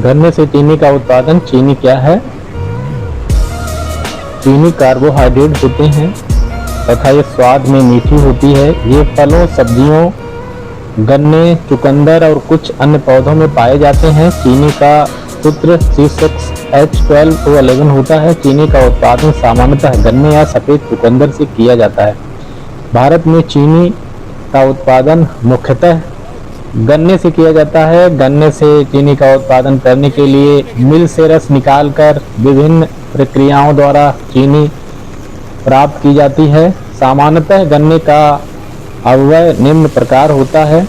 गन्ने से चीनी का उत्पादन। चीनी क्या है? चीनी कार्बोहाइड्रेट होते हैं तथा ये स्वाद में मीठी होती है। ये फलों, सब्जियों, गन्ने, चुकंदर और कुछ अन्य पौधों में पाए जाते हैं। चीनी का सूत्र C6H12O11 होता है। चीनी का उत्पादन सामान्यतः गन्ने या सफेद चुकंदर से किया जाता है। भारत में चीनी का उत्पादन मुख्यतः गन्ने से किया जाता है। गन्ने से चीनी का उत्पादन करने के लिए मिल से रस निकालकर विभिन्न प्रक्रियाओं द्वारा चीनी प्राप्त की जाती है। सामान्यतः गन्ने का अवयव निम्न प्रकार होता है।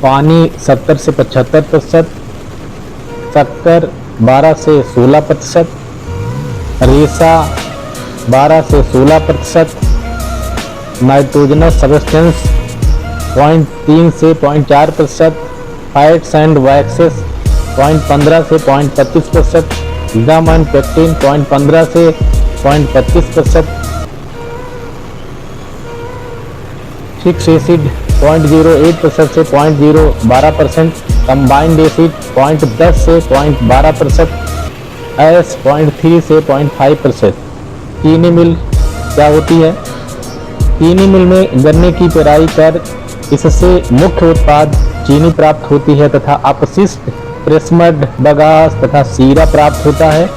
पानी 70 से 75%, शक्कर 12 से 16%, रेशा 12 से 16%, नाइट्रोजनस सब्सटेंस 0.3 से 0.4%, फैट्स एंड वैक्सेस 0.15 से 0.25%, गम एंड पेक्टिन 0.15 से 0.25%, फिक्स एसिड 0.08% से 0.012%, कंबाइंड एसिड 0.10 से 0.12%, एस 0.3 से 0.5%। चीनी मिल क्या होती है? चीनी मिल में गन्ने की पेराई कर इससे मुख्य उत्पाद चीनी प्राप्त होती है तथा अपशिष्ट प्रेसमड, बगास तथा सीरा प्राप्त होता है।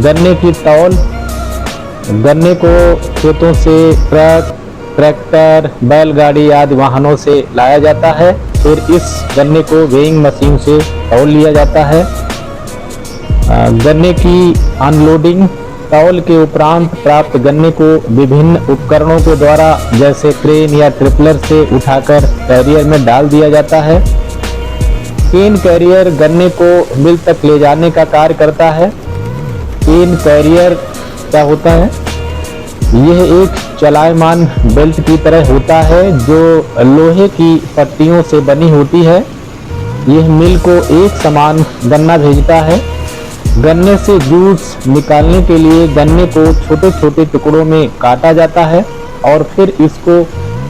गन्ने की तौल, गन्ने को खेतों से ट्रक, ट्रैक्टर, बैलगाड़ी आदि वाहनों से लाया जाता है। फिर इस गन्ने को वेइंग मशीन से तौल लिया जाता है। गन्ने की अनलोडिंग, तौल के उपरांत प्राप्त गन्ने को विभिन्न उपकरणों के द्वारा जैसे क्रेन या ट्रिपलर से उठाकर कैरियर में डाल दिया जाता है। केन कैरियर गन्ने को मिल तक ले जाने का कार्य करता है। केन कैरियर क्या होता है? यह एक चलायमान बेल्ट की तरह होता है जो लोहे की पट्टियों से बनी होती है। यह मिल को एक समान गन्ना भेजता है। गन्ने से जूस निकालने के लिए गन्ने को छोटे छोटे टुकड़ों में काटा जाता है और फिर इसको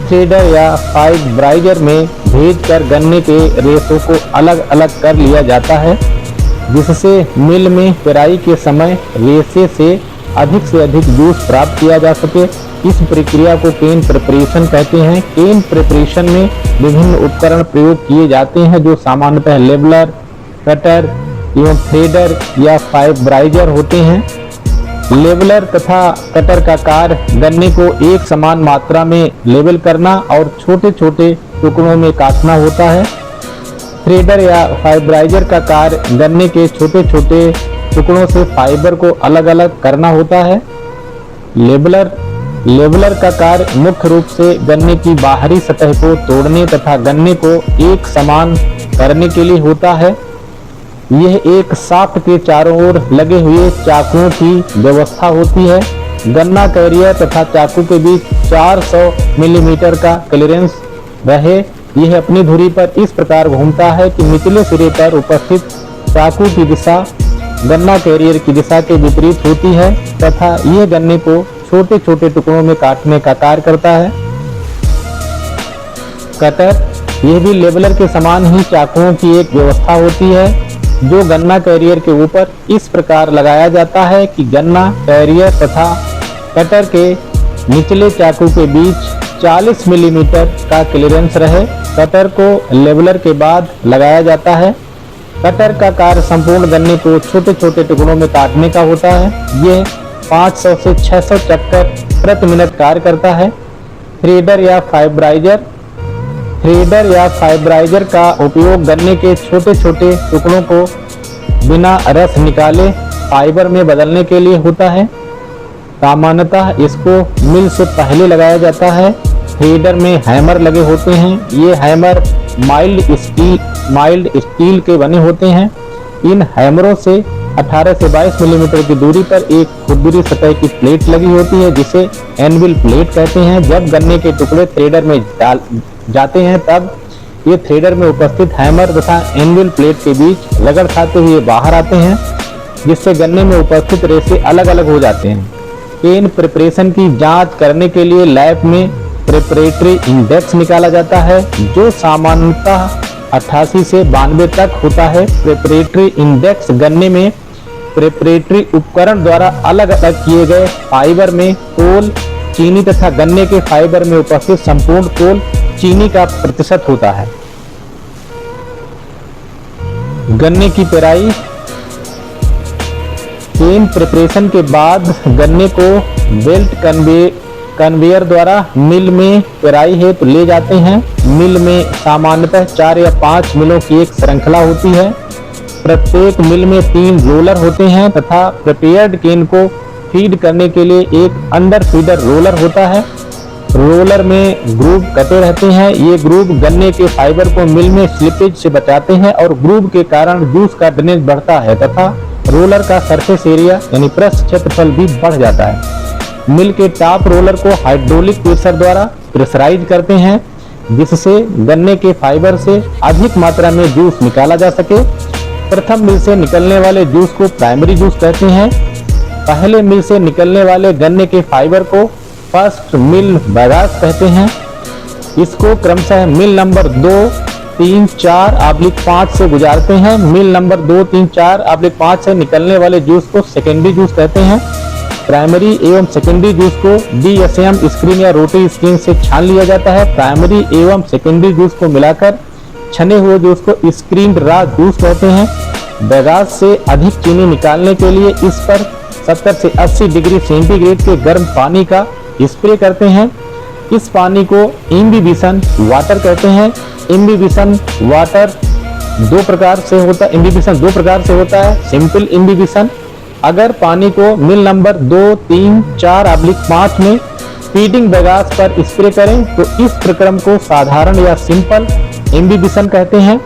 थ्रेडर या फाइब्राइजर में भेजकर गन्ने के रेशों को अलग अलग कर लिया जाता है, जिससे मिल में पेराई के समय रेशे से अधिक जूस प्राप्त किया जा सके। इस प्रक्रिया को केन प्रिपरेशन कहते हैं। केन प्रिपरेशन में विभिन्न उपकरण प्रयोग किए जाते हैं जो सामान्यतः लेवलर, कटर एवं थ्रेडर या फाइब्राइजर होते हैं। लेवलर तथा कटर का कार्य गन्ने को एक समान मात्रा में लेवल करना और छोटे छोटे टुकड़ों में काटना होता है। थ्रेडर या फाइब्राइजर का कार्य गन्ने के छोटे छोटे टुकड़ों से फाइबर को अलग अलग करना होता है। लेवलर का कार्य मुख्य रूप से गन्ने की बाहरी सतह को तोड़ने तथा गन्ने को एक समान करने के लिए होता है। यह एक शाफ्ट के चारों ओर लगे हुए चाकुओं की व्यवस्था होती है। गन्ना कैरियर तथा चाकू के बीच 400 मिलीमीटर का क्लीयरेंस रहे। यह अपनी धुरी पर इस प्रकार घूमता है कि निचले सिरे पर उपस्थित चाकू की दिशा गन्ना कैरियर की दिशा के विपरीत होती है तथा यह गन्ने को छोटे छोटे टुकड़ों में काटने का कार्य करता है। कटर, यह भी लेवलर के समान ही चाकुओं की एक व्यवस्था होती है जो गन्ना कैरियर के ऊपर इस प्रकार लगाया जाता है कि गन्ना कैरियर तथा कटर के निचले चाकू के बीच 40 मिलीमीटर का क्लीयरेंस रहे। कटर को लेवलर के बाद लगाया जाता है। कटर का कार्य संपूर्ण गन्ने को छोटे छोटे टुकड़ों में काटने का होता है। यह 500 से 600 चक्कर प्रति मिनट कार्य करता है। थ्रेडर या फाइब्राइजर का उपयोग गन्ने के छोटे छोटे टुकड़ों को बिना रस निकाले फाइबर में बदलने के लिए होता है। सामान्यतः इसको मिल से पहले लगाया जाता है। थ्रेडर में हैमर लगे होते हैं। ये हैमर माइल्ड स्टील के बने होते हैं। इन हैमरों से 18 से 22 मिलीमीटर की दूरी पर एक खुरदुरी सतह की प्लेट लगी होती है जिसे एनविल प्लेट कहते हैं। जब गन्ने के टुकड़े थ्रेडर में डाल जाते हैं तब ये थ्रेडर में उपस्थित हैमर तथा एनविल प्लेट के बीच रगड़ खाते हुए बाहर आते हैं, जिससे गन्ने में उपस्थित रेशे अलग अलग हो जाते हैं। केन प्रिपरेशन की जांच करने के लिए लैब में प्रिपरेटरी इंडेक्स निकाला जाता है जो सामान्यतः 88 से 92 तक होता है। प्रेपरेटरी इंडेक्स गन्ने में प्रेपरेटरी उपकरण द्वारा अलग अलग किए गए फाइबर में तोल चीनी तथा गन्ने के फाइबर में उपस्थित संपूर्ण तोल चीनी का प्रतिशत होता है। गन्ने की पेराई केन प्रिपरेशन के बाद गन्ने को बेल्ट कन्वेयर द्वारा मिल में पेराई हेतु ले जाते हैं। मिल में सामान्यतः 4 या 5 मिलों की एक श्रृंखला होती है। प्रत्येक मिल में 3 रोलर होते हैं तथा प्रिपेयर्ड केन को फीड करने के लिए एक अंडर फीडर रोलर होता है। रोलर में ग्रूव कटे रहते हैं। ये ग्रूव गन्ने के फाइबर को मिल में स्लिपेज से बचाते हैं और ग्रूव के कारण जूस का ड्रेनेज बढ़ता है तथा रोलर का सरफेस एरिया यानी पृष्ठ क्षेत्रफल भी बढ़ जाता है। मिल के टॉप रोलर को हाइड्रोलिक प्रेशर द्वारा प्रेशराइज करते हैं जिससे गन्ने के फाइबर से अधिक मात्रा में जूस निकाला जा सके। प्रथम मिल से निकलने वाले जूस को प्राइमरी जूस कहते हैं। पहले मिल से निकलने वाले गन्ने के फाइबर को फर्स्ट मिल बैगास कहते हैं। इसको क्रमशः मिल नंबर 2, 3, 4/5 से गुजारते हैं। मिल नंबर 2, 3, 4/5 से निकलने वाले जूस को सेकेंडरी जूस कहते हैं। प्राइमरी एवं सेकेंडरी जूस को DSM स्क्रीन या रोटरी स्क्रीन से छान लिया जाता है। प्राइमरी एवं सेकेंडरी जूस को मिलाकर छने हुए जूस को स्क्रीन रा जूस कहते हैं। बैगास से अधिक चीनी निकालने के लिए इस पर 70 से 80 डिग्री सेंटीग्रेड के गर्म पानी का स्प्रे करते हैं। इस पानी को इम्बिबिशन वाटर कहते हैं। इम्बिबिशन वाटर दो प्रकार से होता है। सिंपल इम्बिबिशन, अगर पानी को मिल नंबर 2, 3, 4/5 में फीडिंग बैगास पर स्प्रे करें तो इस प्रक्रम को साधारण या सिंपल इम्बिबिशन कहते हैं।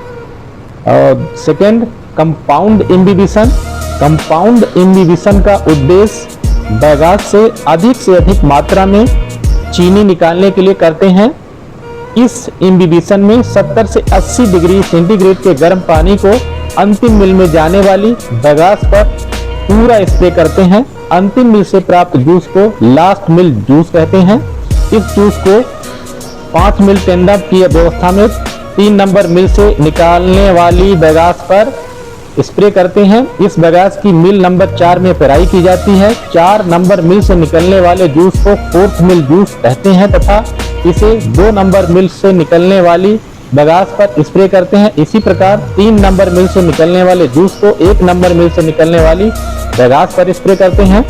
और second, compound imbibition. Compound imbibition का उद्देश्य बैगास से अधिक मात्रा में चीनी निकालने के लिए करते हैं। इस इम्बिबिशन में 70 से 80 डिग्री सेंटीग्रेड के गर्म पानी को अंतिम मिल में जाने वाली बैगास पर पूरा स्प्रे करते हैं। अंतिम मिल से प्राप्त जूस को लास्ट मिल जूस कहते हैं। इस जूस को 5 मिल टेंडर की व्यवस्था में 3 नंबर मिल से निकालने वाली बैगास पर स्प्रे करते हैं। इस बैगास की मिल नंबर 4 में पेराई की जाती है। 4 नंबर मिल से निकलने वाले जूस को 4th मिल जूस कहते हैं तथा इसे 2 नंबर मिल से निकलने वाली बैगास पर स्प्रे करते हैं। इसी प्रकार 3 नंबर मिल से निकलने वाले जूस को 1 नंबर मिल से निकलने वाली बैगास पर स्प्रे करते हैं।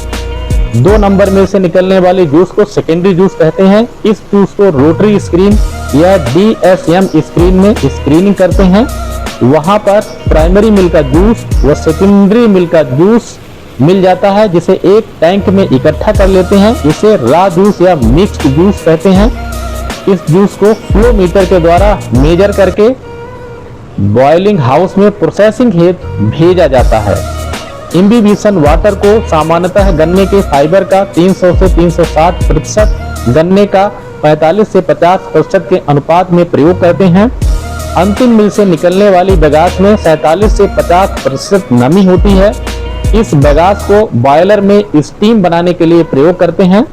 2 नंबर मिल से निकलने वाले जूस को सेकेंडरी जूस कहते हैं। इस जूस को रोटरी स्क्रीन या DSM स्क्रीन में स्क्रीनिंग करते हैं। वहां पर प्राइमरी मिल का जूस व सेकेंडरी मिल का जूस मिल जाता है जिसे एक टैंक में इकट्ठा कर लेते हैं। इसे रा जूस या मिक्स्ड जूस कहते हैं। इस जूस को फ्लो मीटर के द्वारा मेजर करके बॉइलिंग हाउस में प्रोसेसिंग हेतु भेजा जाता है। इम्बिबिशन वाटर को सामान्यतः गन्ने के फाइबर का 300 से 360%, गन्ने का 45 से 50% के अनुपात में प्रयोग करते हैं। अंतिम मिल से निकलने वाली बैगास में 47 से 50% नमी होती है। इस बैगास को बॉयलर में स्टीम बनाने के लिए प्रयोग करते हैं।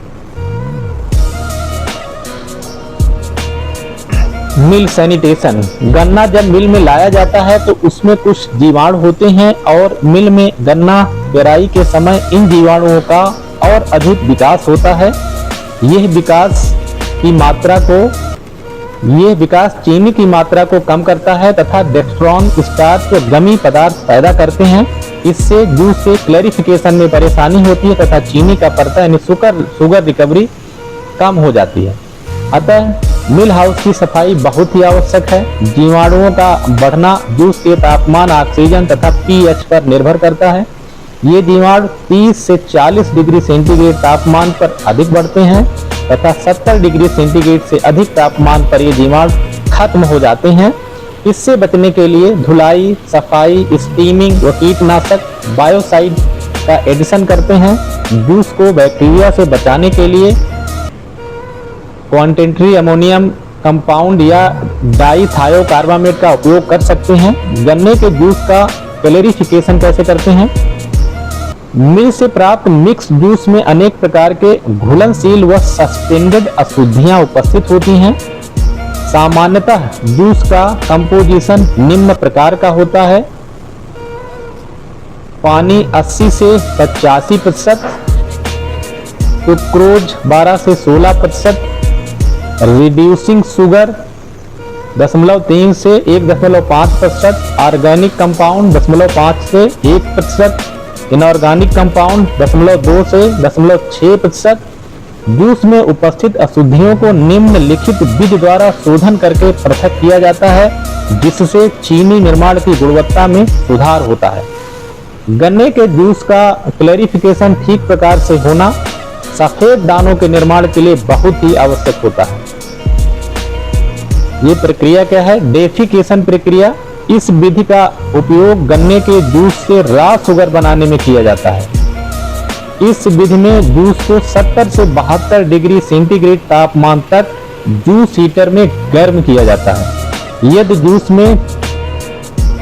मिल सैनिटेशन। गन्ना जब मिल में लाया जाता है तो उसमें कुछ जीवाणु होते हैं और मिल में गन्ना पेराई के समय इन जीवाणुओं का और अधिक विकास होता है। यह विकास चीनी की मात्रा को कम करता है तथा डेक्स्ट्रॉन स्टार्च गमी पदार्थ पैदा करते हैं। इससे जूस से क्लैरिफिकेशन में परेशानी होती है तथा चीनी का परता यानी शुगर रिकवरी कम हो जाती है। अतः मिल हाउस की सफाई बहुत ही आवश्यक है। जीवाणुओं का बढ़ना जूस के तापमान, ऑक्सीजन तथा pH पर निर्भर करता है। ये जीवाणु 30 से 40 डिग्री सेंटीग्रेड तापमान पर अधिक बढ़ते हैं तथा 70 डिग्री सेंटीग्रेड से अधिक तापमान पर ये जीवाणु खत्म हो जाते हैं। इससे बचने के लिए धुलाई, सफाई, स्टीमिंग व कीटनाशक बायोसाइड का एडिशन करते हैं। जूस को बैक्टीरिया से बचाने के लिए क्वांटिटी अमोनियम कंपाउंड या डाइथायोकार्बामेट का उपयोग कर सकते हैं। गन्ने के जूस का क्लैरिफिकेशन कैसे करते हैं? मिल से प्राप्त मिक्स जूस में अनेक प्रकार के घुलनशील व सस्पेंडेड अशुद्धियां उपस्थित होती हैं। सामान्यतः जूस का कंपोजिशन निम्न प्रकार का होता है। पानी 80 से 85%, सुक्रोज 12 से 16%, रिड्यूसिंग शुगर 0.3 से 1.5%, ऑर्गेनिक कंपाउंड 0.5 से 1%, इनऑर्गेनिक कंपाउंड 0.2 से 0.6%। जूस में उपस्थित अशुद्धियों को निम्नलिखित विधि द्वारा शोधन करके पृथक किया जाता है, जिससे चीनी निर्माण की गुणवत्ता में सुधार होता है। गन्ने के जूस का क्लैरिफिकेशन ठीक प्रकार से होना सफेद दानों के निर्माण के लिए बहुत ही आवश्यक होता है। ये प्रक्रिया क्या है? डेफिकेशन प्रक्रिया। इस विधि का उपयोग गन्ने के जूस से रॉ शुगर बनाने में किया जाता है। इस विधि में जूस को 70 से 72 डिग्री सेंटीग्रेड तापमान तक जूस हीटर में गर्म किया जाता है। यदि जूस में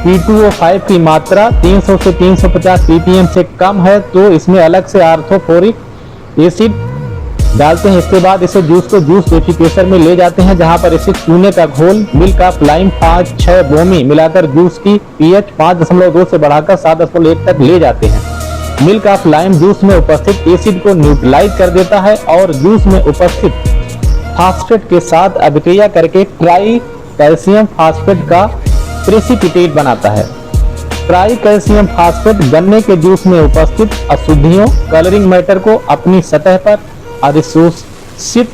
P2O5 की मात्रा 300 से 350 ppm से कम है तो इसमें अलग से ऑर्थोफोरिक एसिड डालते हैं। इसके बाद इसे जूस को जूस डेफिकेशन में ले जाते हैं, जहां पर इसे चूने का घोल, मिल्क ऑफ लाइम 5-6 बोमी मिलाकर जूस की pH 5.2 से बढ़ाकर 7.1 तक ले जाते हैं। मिल्क ऑफ लाइम जूस में उपस्थित एसिड को न्यूट्रलाइज कर देता है और जूस में उपस्थित फास्फेट के साथ अभिक्रिया करके ट्राई कैल्शियम फास्फेट का प्रेसिपिटेट बनाता है। ट्राई कैल्शियम फास्फेट गन्ने के जूस में उपस्थित अशुद्धियों, कलरिंग मैटर को अपनी सतह पर अधिशोषित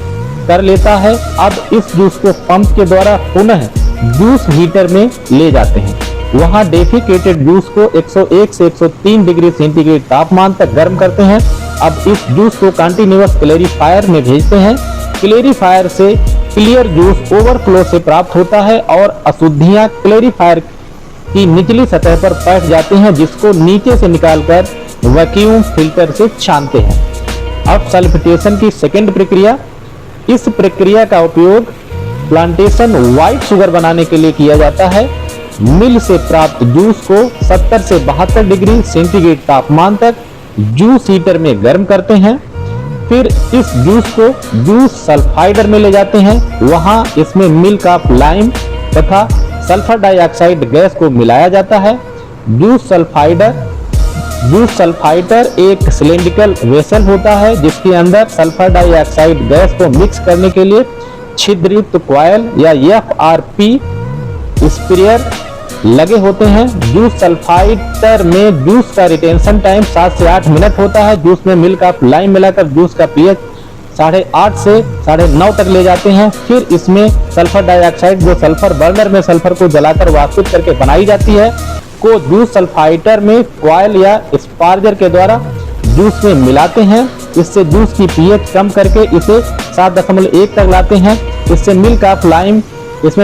कर लेता है। अब इस जूस को पंप के द्वारा पुनः जूस हीटर में ले जाते हैं। वहां डेफिकेटेड जूस को 101 से 103 डिग्री सेंटीग्रेड तापमान तक गर्म करते हैं। अब इस जूस को कंटिन्यूअस क्लेरिफायर में भेजते हैं। क्लेरिफायर से क्लियर जूस ओवरफ्लो से प्राप्त होता है और अशुद्धियां क्लेरिफायर की निचली सतह पर बैठ जाती हैं, जिसको नीचे से निकालकर वैक्यूम फिल्टर से छानते हैं। अब सल्फिटेशन की सेकेंड प्रक्रिया। इस प्रक्रिया का उपयोग प्लांटेशन व्हाइट शुगर बनाने के लिए किया जाता है। मिल से प्राप्त जूस को 70 से 72 डिग्री सेंटीग्रेड तापमान तक जूस हीटर में गर्म करते हैं। फिर इस जूस को जूस सल्फाइडर में ले जाते हैं। वहां इसमें मिल्क ऑफ लाइम तथा सल्फर डाइऑक्साइड गैस को मिलाया जाता है। जूस सल्फाइडर एक सिलिंड्रिकल वेसल होता है, जिसके अंदर सल्फर डाइऑक्साइड गैस को मिक्स करने के लिए छिद्रयुक्त कॉइल या FRP स्प्रेयर लगे होते हैं। जूस सल्फाइडर में जूस का रिटेंशन टाइम 7 से 8 मिनट होता है। जूस में मिल्क ऑफ लाइम मिलाकर जूस का pH 8.5 से 9.5 तक ले जाते हैं। फिर इसमें सल्फर डाइऑक्साइड, जो सल्फर बर्नर में सल्फर को जलाकर वाष्पित करके बनाई जाती है, को जूस सल्फाइडर में कॉइल या स्पार्जर के द्वारा जूस में मिलाते हैं। इससे जूस की pH कम करके इसे 7.1 तक लाते हैं। इसमें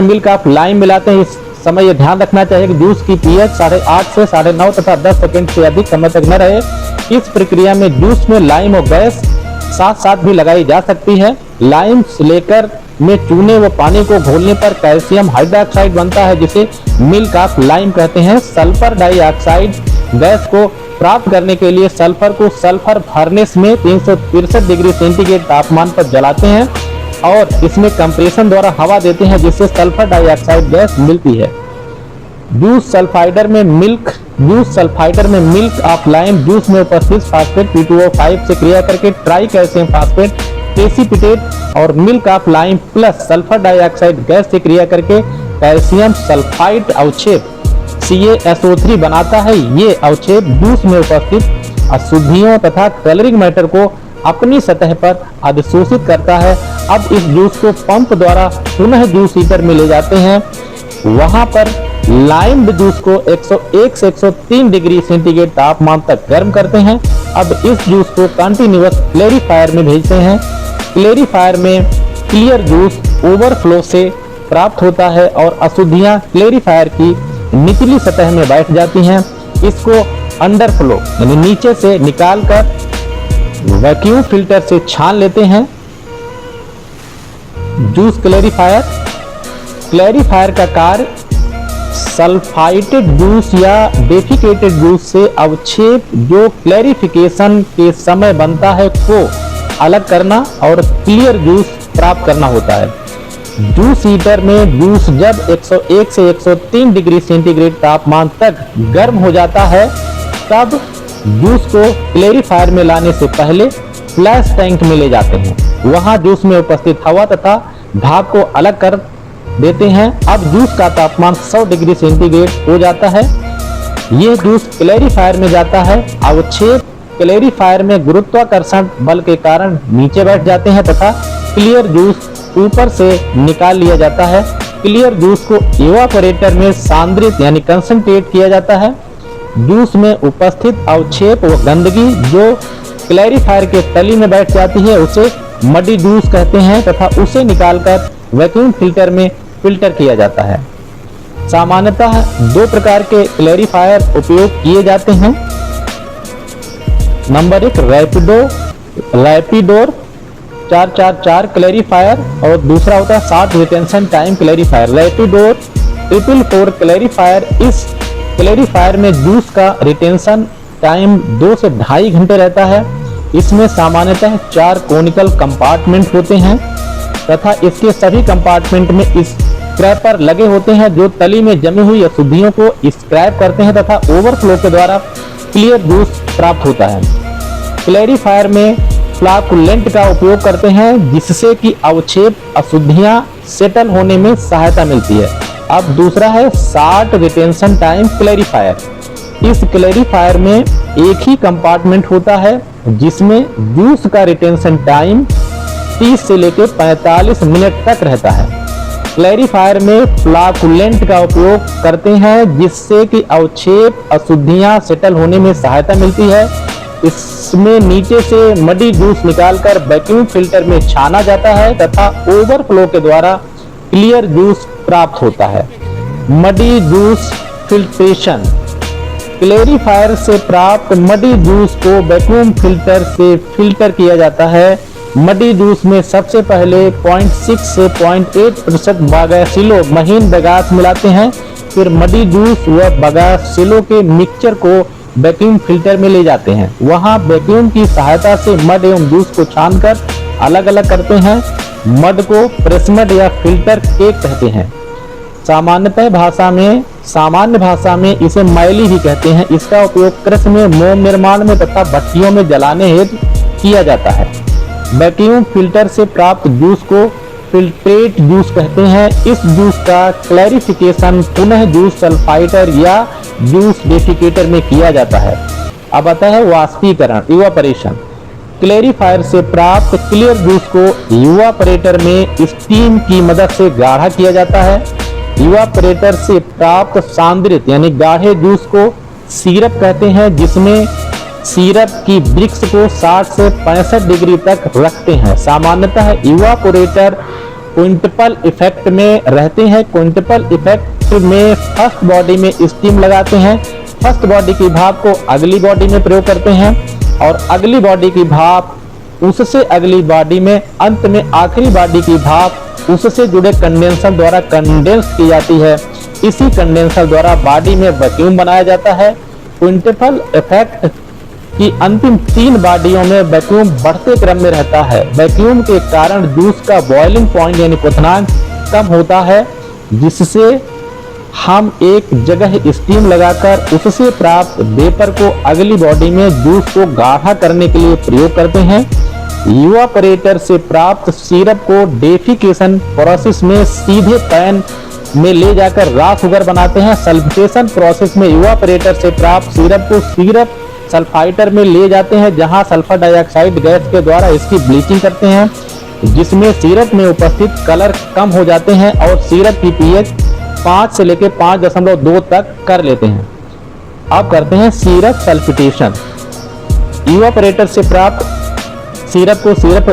मिल्क ऑफ लाइम मिलाते हैं। इस समय यह ध्यान रखना चाहिए कि जूस की pH 8.5 से 9.5 तथा 10 सेकंड से अधिक समय तक न रहे। इस प्रक्रिया में जूस में लाइम और गैस साथ साथ भी लगाई जा सकती है। लाइम लेकर में चूने व पानी को घोलने पर कैल्शियम हाइड्रोक्साइड बनता है, जिसे मिल्क ऑफ लाइम कहते हैं। सल्फर डाइऑक्साइड गैस को प्राप्त करने के लिए सल्फर को सल्फर फर्नेस में 363 डिग्री सेंटीग्रेड तापमान पर जलाते हैं और इसमें कंप्रेशन द्वारा हवा देते हैं, जिससे सल्फर डाइऑक्साइड गैस मिलती है। जूस सल्फाइडर में मिल्क ऑफ लाइम जूस में उपस्थित फास्फेट P2O5 से क्रिया करके ट्राई कैल्शियम फास्फेट प्रेसिपिटेट और milk of lime plus sulphur dioxide gas से क्रिया करके कैल्शियम सल्फाइड अवक्षेप CaSO3 बनाता है। ये अवक्षेप जूस में उपस्थित अशुद्धियों तथा कलरिंग मैटर को अपनी सतह पर अधिशोषित करता है। अब इस जूस को पंप द्वारा पुनः जूस हीटर में ले जाते हैं। वहां पर लाइम जूस को 101 से 103 डिग्री सेंटीग्रेड तापमान तक गर्म करते हैं। अब इस जूस को कंटिन्यूअस क्लेरिफायर में भेजते हैं। क्लेरिफायर में क्लियर जूस ओवरफ्लो से प्राप्त होता है और अशुद्धियां क्लेरिफायर की निचली सतह में बैठ जाती हैं। इसको अंडरफ्लो यानी नीचे से निकालकर वैक्यूम फिल्टर से छान लेते हैं। जूस क्लेरिफायर का कार्य सल्फाइटेड जूस या डेफिकेटेड जूस से अवक्षेप जो क्लेरिफिकेशन के समय बनता है को अलग करना और क्लियर जूस प्राप्त करना होता है। जूस हीटर में जूस जब 101 से 103 डिग्री सेंटीग्रेड तापमान तक गर्म हो जाता है, तब जूस को क्लेरिफायर में लाने से पहले फ्लैश टैंक में ले जाते हैं। वहां जूस में उपस्थित हवा तथा भाप को अलग कर देते हैं। अब जूस का तापमान 100 डिग्री सेंटीग्रेड हो जाता है। यह जूस क्लेरिफायर में जाता है। अवक्षेप क्लेरिफायर में गुरुत्वाकर्षण बल के कारण नीचे बैठ जाते हैं तथा क्लियर जूस ऊपर से निकाल लिया जाता है। क्लियर जूस को इवापोरेटर में सांद्रित यानी कंसंट्रेट किया जाता है। जूस में उपस्थित अवक्षेप व गंदगी जो क्लेरिफायर के तली में बैठ जाती है उसे मडी जूस कहते हैं तथा उसे निकालकर वैक्यूम फिल्टर में फिल्टर किया जाता है। सामान्यतः दो प्रकार के क्लेरिफायर उपयोग किए जाते हैं। नंबर 1 रैपिडोर 444 क्लेरिफायर और दूसरा होता है शॉर्ट रिटेंशन टाइम क्लेरिफायर। रैपिडोर 444 क्लेरिफायर, इस क्लेरिफायर में जूस का रिटेंशन टाइम 2 से 2.5 घंटे रहता है। इसमें सामान्यतः 4 कोनिकल कंपार्टमेंट होते हैं तथा इसके सभी कंपार्टमेंट में स्क्रैपर लगे होते हैं जो तली में जमी हुई अशुद्धियों को स्क्रैप करते हैं तथा ओवरफ्लो के द्वारा क्लियर जूस प्राप्त होता है। क्लेरिफायर में फ्लाकुलेंट का उपयोग करते हैं जिससे कि अवक्षेप अशुद्धियां सेटल होने में सहायता मिलती है। अब दूसरा है शॉर्ट रिटेंशन टाइम क्लेरिफायर। इस क्लेरिफायर में एक ही कंपार्टमेंट होता है जिसमें जूस का रिटेंशन टाइम 30 से लेकर 45 मिनट तक रहता है। क्लेरिफायर में फ्लाकुलेंट का उपयोग करते हैं जिससे कि अवक्षेप अशुद्धियां सेटल होने में सहायता मिलती है। इसमें नीचे से मडी जूस निकालकर वैक्यूम फिल्टर में छाना जाता है तथा ओवरफ्लो के द्वारा क्लियर जूस प्राप्त होता है। Muddy juice filtration. क्लेरिफायर से प्राप्त मडी जूस को वैक्यूम फिल्टर से फिल्टर किया जाता है। मडी जूस में सबसे पहले 0.6 से 0.8% बागासिलो महीन बगास मिलाते हैं। फिर मडी जूस व बगासिलो के मिक्सचर को वैक्यूम फिल्टर में ले जाते हैं। वहां वैक्यूम की सहायता से मड एवं जूस को छानकर अलग अलग करते हैं। मड को प्रेस मड या फिल्टर केक कहते हैं। सामान्य भाषा में इसे मैली भी कहते हैं। इसका उपयोग कृषि में, मोम निर्माण में तथा भट्टियों में जलाने हेतु किया जाता है। वैक्यूम फिल्टर से प्राप्त जूस को फिल्ट्रेट जूस कहते हैं। इस जूस का क्लैरिफिकेशन पुनः जूस सल्फाइटर या जूस डेफिकेटर में किया जाता है। अब आता है वाष्पीकरण, इवापोरेशन। क्लेरिफायर से प्राप्त क्लियर जूस को इवापोरेटर में स्टीम की मदद से गाढ़ा किया जाता है। इवापोरेटर से प्राप्त सांद्रित यानी गाढ़े जूस को सिरप कहते हैं, जिसमें सिरप की ब्रिक्स को 60 से 65 डिग्री तक रखते हैं। सामान्यतः इवापोरेटर क्विंटपल इफेक्ट में रहते हैं। क्विंटपल इफेक्ट में फर्स्ट बॉडी में स्टीम लगाते हैं। फर्स्ट बॉडी की भाप को अगली बॉडी में प्रयोग करते हैं और अगली बॉडी की भाप उससे अगली बॉडी में, अंत में आखिरी बॉडी की भाप उससे जुड़े कंडेंसर द्वारा कंडेंस की जाती है। इसी कंडेंसर द्वारा बॉडी में वैक्यूम बनाया जाता है। क्विंटपल इफेक्ट की अंतिम 3 बॉडियों में वैक्यूम बढ़ते क्रम में रहता है। वैक्यूम के कारण जूस का बॉइलिंग पॉइंट यानी क्वथनांक कम होता है, जिससे हम एक जगह स्टीम लगाकर उससे प्राप्त वेपर को अगली बॉडी में जूस को गाढ़ा करने के लिए प्रयोग करते हैं। इवापोरेटर से प्राप्त सिरप को डेफिकेशन प्रोसेस में सीधे पैन में ले जाकर रॉ शुगर बनाते हैं। सल्फिकेशन प्रोसेस में इवापोरेटर से प्राप्त सिरप को सिरप सल्फाइटर में ले जाते हैं, जहां सल्फर डाइऑक्साइड गैस के द्वारा इसकी ब्लीचिंग करते हैं, जिसमें सिरप में उपस्थित कलर कम हो जाते हैं और सिरप की पीएच 5 से लेकर 5.2 तक कर लेते हैं। अब करते हैं सिरप सल्फिटेशन। इवापोरेटर से प्राप्त सिरप को सिरप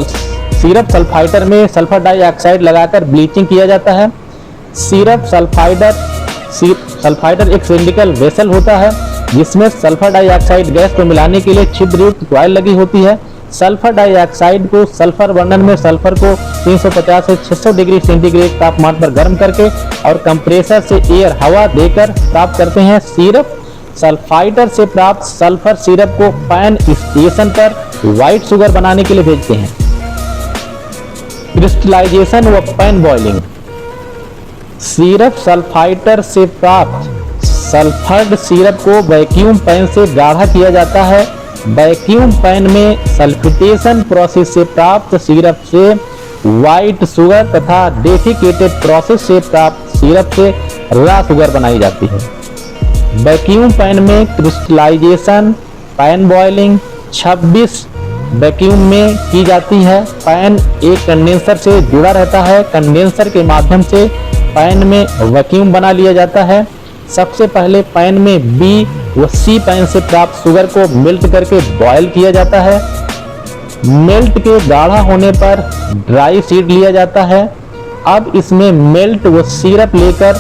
सल्फाइटर में सल्फर डाइऑक्साइड लगाकर ब्लीचिंग किया जाता है। सिरप सल्फाइटर एक सिलिंड्रिकल वेसल होता है जिसमें सल्फर डाइऑक्साइड गैस को मिलाने के लिए छिद्रयुक्त कॉइल लगी होती है। सल्फर डाइऑक्साइड को सल्फर बर्नर में सल्फर को 350 से 600 डिग्री सेंटीग्रेड तापमान पर गर्म करके और कंप्रेसर से एयर हवा देकर प्राप्त करते हैं। सिरप सल्फाइटर से प्राप्त सल्फर सिरप को पैन स्टेशन पर व्हाइट शुगर बनाने के लिए भेजते हैं। क्रिस्टलाइजेशन व पैन बॉइलिंग। सिरप सल्फाइटर से प्राप्त सल्फर्ड सिरप को वैक्यूम पैन से गाढ़ा किया जाता है। वैक्यूम पैन में सल्फिटेशन प्रोसेस से प्राप्त सिरप से व्हाइट शुगर तथा डेसिकेटेड प्रोसेस से प्राप्त सिरप से रॉ शुगर बनाई जाती है। वैक्यूम पैन में क्रिस्टलाइजेशन पैन बॉयलिंग 26 वैक्यूम में की जाती है। पैन एक कंडेंसर से जुड़ा रहता है। कंडेंसर के माध्यम से पैन में वैक्यूम बना लिया जाता है। सबसे पहले पैन में बी व सी पैन से प्राप्त शुगर को मेल्ट करके बॉयल किया जाता है। मेल्ट के गाढ़ा होने पर ड्राई सीड लिया जाता है। अब इसमें मेल्ट व सिरप लेकर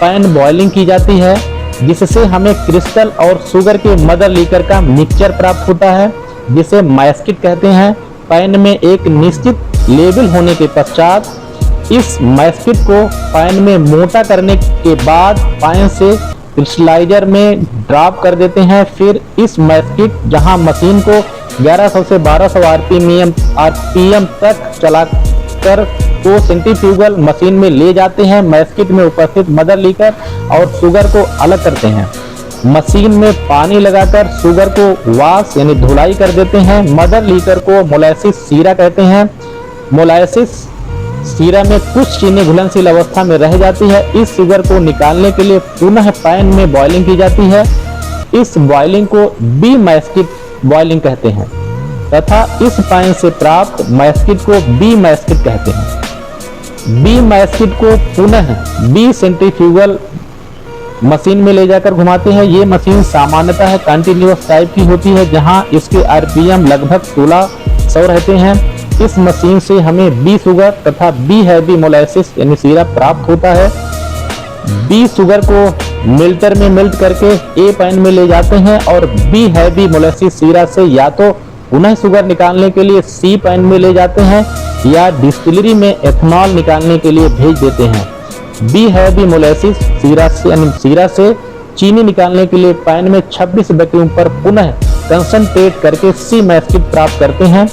पैन बॉयलिंग की जाती है, जिससे हमें क्रिस्टल और शुगर के मदर लीकर का मिक्सचर प्राप्त होता है, जिसे मैस्किट कहते हैं। पैन में एक निश्चित लेवल होने के पश्चात इस मैस्किट को पैन में मोटा करने के बाद पैन से क्रिस्टलाइजर में ड्रॉप कर देते हैं। फिर इस मैस्किट जहां मशीन को 1100 से 1200 आरपीएम तक चलाकर को सेंट्रीफ्यूगल मशीन में ले जाते हैं। मैस्किट में उपस्थित मदर लीकर और शुगर को अलग करते हैं। मशीन में पानी लगाकर शुगर को वाश यानी धुलाई कर देते हैं। मदर लीकर को मोलासिस सीरा कहते हैं। मोलासिस सीरा में कुछ चीनी घुलनशील अवस्था में रह जाती है। इस शुगर को निकालने के लिए पुनः पैन में बॉयलिंग की जाती है। इस बॉयलिंग को बी मैस्किट बॉयलिंग कहते हैं तथा इस पैन से प्राप्त मैस्किट को बी मैस्किट कहते हैं। बी मैस्किट को पुनः बी सेंट्रीफ्यूगल मशीन में ले जाकर घुमाते हैं। ये मशीन सामान्यतः कंटिन्यूअस टाइप की होती है, जहां इसके आरपीएम लगभग 1600 रहते हैं। इस मशीन से हमें बी शुगर तथा बी हैवी मोलासिस यानी सिरप प्राप्त होता है। बी शुगर को मिल्टर में मेल्ट करके ए पैन में ले जाते हैं और बी हैवी मोलासिस सीरा से या तो पुनः शुगर निकालने के लिए सी पैन में ले जाते हैं या डिस्टिलरी में एथनॉल निकालने के लिए भेज देते हैं। बी हैवी मोलासिस सीरा से चीनी निकालने के लिए पैन में 26 वैक्यूम पर पुनः कंसंट्रेट करके सी मैस्किट प्राप्त करते हैं।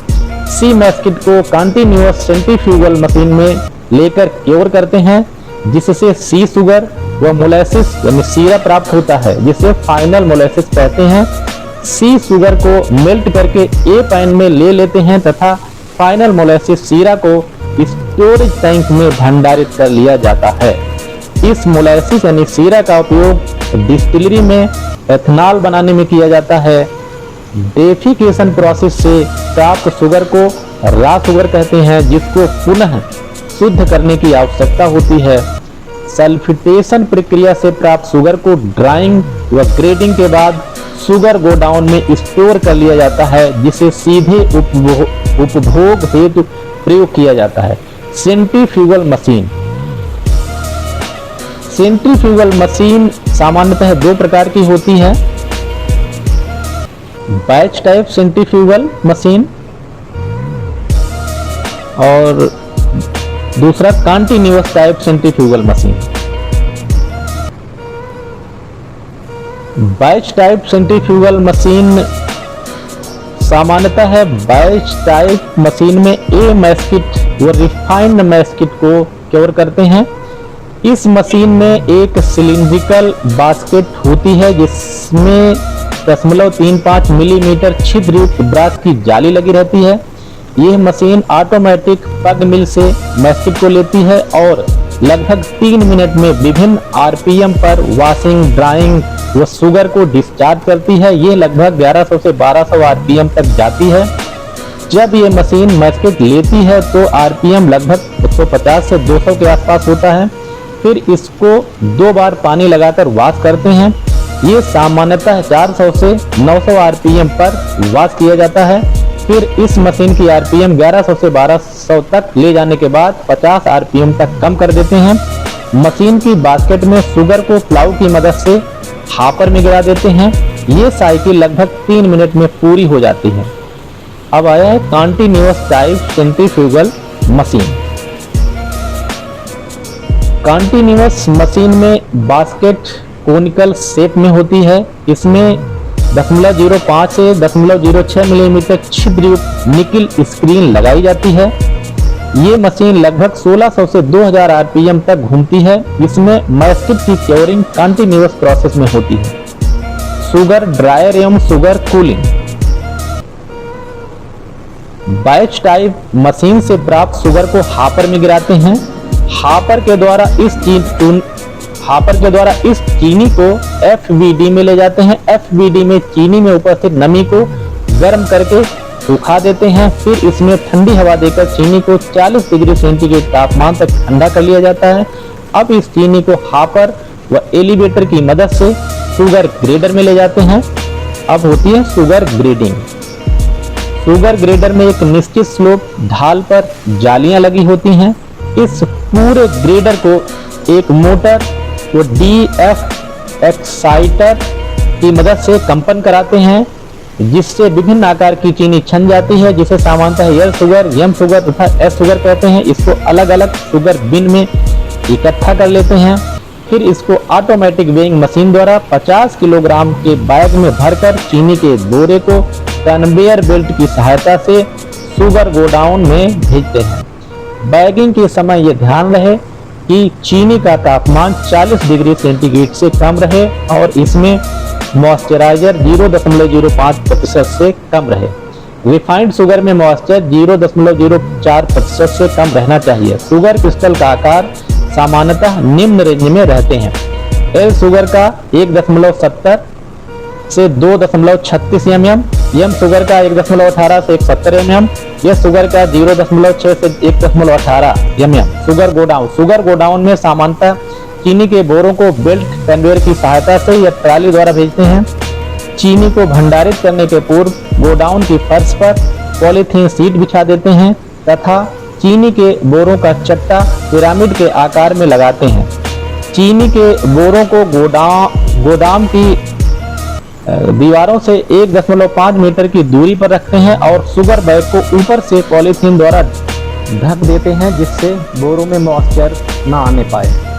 सी मैस्किट को कंटिन्यूअस सेंट्रीफ्यूगल मशीन में लेकर क्योर करते हैं, जिससे सी शुगर व मोलासिस यानी सीरा प्राप्त होता है, जिसे फाइनल मोलासिस कहते हैं। सी शुगर को मेल्ट करके ए पैन में ले लेते हैं तथा फाइनल मोलासिस सीरा को स्टोरेज टैंक में भंडारित कर लिया जाता है। इस मोलासिस यानी सीरा का उपयोग डिस्टिलरी में एथनॉल बनाने में किया जाता है। डेफिकेशन प्रोसेस से प्राप्त शुगर को रॉ शुगर कहते हैं, जिसको पुनः शुद्ध करने की आवश्यकता होती है। सल्फिटेशन प्रक्रिया से प्राप्त शुगर को ड्राइंग व ग्रेडिंग के बाद शुगर गोडाउन में स्टोर कर लिया जाता है, जिसे सीधे उपभोग हेतु प्रयोग किया जाता है। Centrifugal machine. सेंट्रीफ्यूगल मशीन सामान्यतः दो प्रकार की होती है, बैच टाइप सेंट्रीफ्यूगल मशीन और दूसरा continuous type centrifugal machine. Batch type centrifugal machine सामान्यतः है बैच टाइप मशीन में ए मैस्किट व रिफाइंड मैस्किट को क्योर करते हैं। इस मशीन में एक सिलिंड्रिकल बास्केट होती है, जिसमें 0.35 मिलीमीटर छिद्रयुक्त ब्रास की जाली लगी रहती है। यह मशीन ऑटोमेटिक पग मिल से मैस्किट को लेती है और लगभग 3 मिनट में विभिन्न आरपीएम पर वॉशिंग, ड्राइंग व शुगर को डिस्चार्ज करती है। ये लगभग 1100 से 1200 आरपीएम तक जाती है। जब ये मशीन मैस्किट लेती है तो आरपीएम लगभग 150 से 200 के आसपास होता है। फिर इसको 2 बार पानी लगाकर वॉश करते हैं। ये सामान्यतः 400 से 900 आरपीएम पर वॉश किया जाता है। फिर इस मशीन की आरपीएम 1100 से 1200 तक ले जाने के बाद 50 आरपीएम तक कम कर देते हैं। मशीन की बास्केट में शुगर को प्लाऊ की मदद से हापर में गिरा देते हैं। ये साइकिल लगभग 3 मिनट में पूरी हो जाती है। अब आया है continuous type centrifugal machine. Continuous machine में बास्केट कोनिकल शेप में होती है। इसमें 0.05 से 0.06 मिलीमीटर छिद्रयुक्त निकिल स्क्रीन लगाई जाती है। ये मशीन लगभग 1600 से 2000 आरपीएम तक घूमती है। इसमें मैस्टिक की क्योरिंग कंटिन्यूअस प्रोसेस में होती है। शुगर ड्रायर एवं sugar cooling. Batch type machine से प्राप्त शुगर को हापर में गिराते हैं। हापर के द्वारा इस चीनी को एफबीडी में ले जाते हैं। एफबीडी में चीनी में उपस्थित नमी को गर्म करके सुखा देते हैं। फिर इसमें ठंडी हवा देकर चीनी को 40 डिग्री सेंटीग्रेड तापमान तक ठंडा कर लिया जाता है। अब इस चीनी को हापर व एलिवेटर की मदद से शुगर ग्रेडर में ले जाते हैं। अब होती है शुगर ग्रेडिंग। शुगर ग्रेडर में एक निश्चित स्लोप ढाल पर जालियां लगी होती हैं। इस पूरे ग्रेडर को एक मोटर व डीएफ एक्साइटर की मदद से कंपन कराते हैं, जिससे विभिन्न आकार की चीनी छन जाती है, जिसे सामान्यतः एल शुगर, एम शुगर तथा एस शुगर कहते हैं। इसको अलग अलग शुगर बिन में इकट्ठा कर लेते हैं। फिर इसको ऑटोमेटिक वेइंग मशीन द्वारा 50 किलोग्राम के बैग में भरकर चीनी के बोरे को कन्वेयर बेल्ट की सहायता से शुगर गोडाउन में भेजते हैं। बैगिंग के समय यह ध्यान रहे कि चीनी का तापमान 40 डिग्री सेंटीग्रेड से कम रहे और इसमें मॉइस्चराइजर 0.05% से कम रहे। रिफाइंड शुगर में मॉइस्चर 0.04% से कम रहना चाहिए। शुगर क्रिस्टल का आकार सामान्यतः निम्न रेंज में रहते हैं। एल शुगर का 1.70 से 2.36 mm, एम शुगर का 1.18 से 170 mm, एस शुगर का 0.6 से 1.18 mm। शुगर गोडाउन में सामान्यतः चीनी के बोरों को बेल्ट कन्वेयर की सहायता से या ट्राली द्वारा भेजते हैं। चीनी को भंडारित करने के पूर्व गोडाउन की फर्श पर पॉलीथीन शीट बिछा देते हैं तथा चीनी के बोरों का चट्टा पिरामिड के आकार में लगाते हैं। चीनी के बोरों को गोदाम की दीवारों से 1.5 मीटर की दूरी पर रखते हैं और शुगर बैग को ऊपर से पॉलीथीन द्वारा ढक देते हैं, जिससे बोरों में मॉइस्चर न आने पाए।